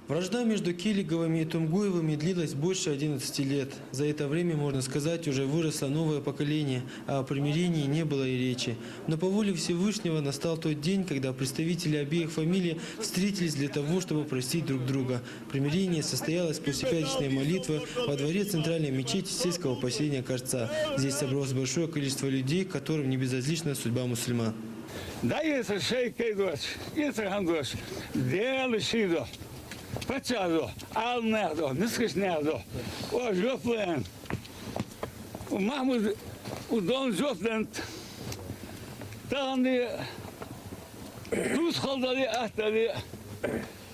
Вражда между Келиговыми и Тумгуевыми длилась больше 11 лет. За это время, можно сказать, уже выросло новое поколение, а о примирении не было и речи. Но по воле Всевышнего настал тот день, когда представители обеих фамилий встретились для того, чтобы простить друг друга. Примирение состоялось после пятничной молитвы во дворе центральной мечети сельского поселения Корца. Здесь собралось большое количество людей, которым не безразлична судьба мусульман. Пачадо, Алнадо, Нискишнадо, о Жоплен, у Махмуд, у Дон Жоплен, там Рус холдали ахтали,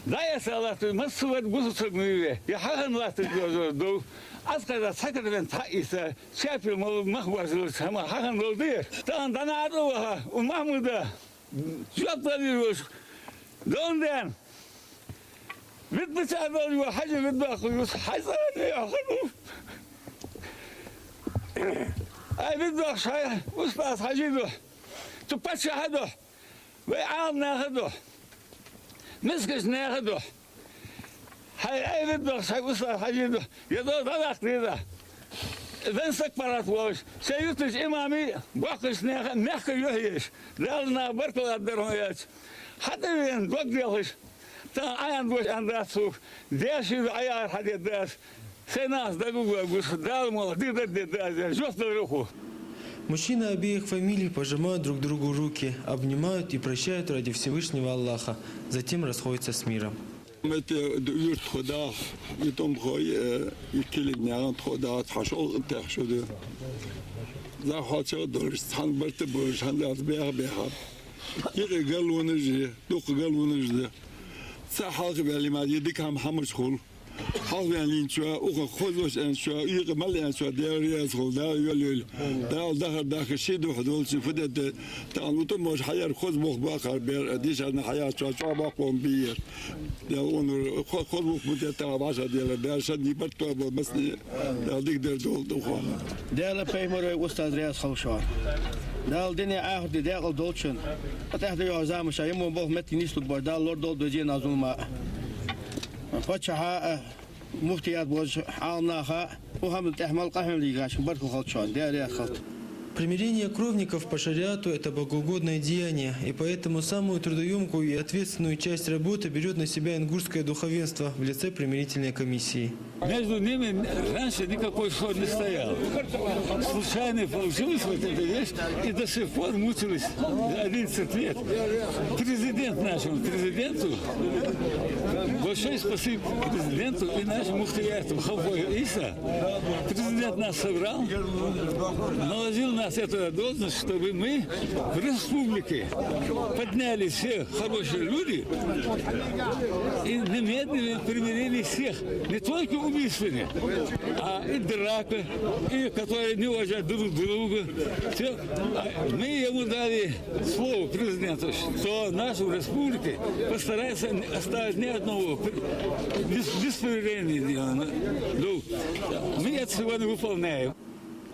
да я салату, массовать гусуцогнуеве, я хахан лату до, а сказать сакадвен таиса, чапил Махмуд, сама хахан лодир, там Данадова, у Махмуда, Жоплен, Донден. بتساعدني وحاجة بدي حيصيرني يا خلوف أي بدي شيء وسباس حاجيده تبتش هذا وعام ناخده مسكش ناخده هاي أي بدي شيء وسباس حاجيده يدور طلاق كذا إذا استكبرت واش سيوتش إمامي باقش ناخد نحكي يهيش لأننا بركوا الدرهيات حتى وين بقديش Аян гош андасу, деши аяр хадет даш, сенас дагуга гуш дал мол, дидадидад, жёстно руху. Мужчины обеих фамилий пожимают друг другу руки, обнимают и прощают ради Всевышнего Аллаха, затем расходятся с миром. حاضر ولی ما یه دیگه هم همش خول حاضر این شو او خودش این شو یه مال این شو دیاری از خول داری داخل شید و حدود شفته تعالوا تو مش حيار خود مخباخر بير ديش أنا حياة شو باقوم بير يا اون خود مخبوط تابعش ديال داشني برتو بس ديك دول دوخان ديال بيمر أستاذ رياض خوشار دال دنيا آخر ديال دولشن أتحدى يعزام شايم وبوه متي نيسلو بردال لورد دول دوجين أزوما فتشها مفتيات بوج حالناها وهم تحمل قهم ليغاش بركو خلشان ديال خلط. Примирение кровников по шариату – это богоугодное деяние, и поэтому самую трудоемкую и ответственную часть работы берет на себя ингушское духовенство в лице примирительной комиссии. Между ними раньше никакой ссор не стоял. Случайно получилась вот эта вещь, и до сих пор мучились 11 лет. Президент нашему президенту, большое спасибо президенту и нашему муфтияту Халфою Иса. Президент нас собрал, наложил на эту должность, чтобы мы в республике подняли все хорошие люди и немедленно примирили всех, не только убийственные, а и драка, и которые не уважают друг друга. Все. Мы ему дали слово президенту, что нашу республику постарается оставить ни одного без примирения. Мы это сегодня выполняем.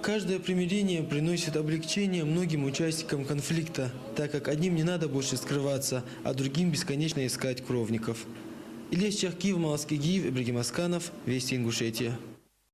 Каждое примирение приносит облегчение многим участникам конфликта, так как одним не надо больше скрываться, а другим бесконечно искать кровников. Илья Чахкиев, Малаский Гиев, Ибрагим Асканов, Вести Ингушетия.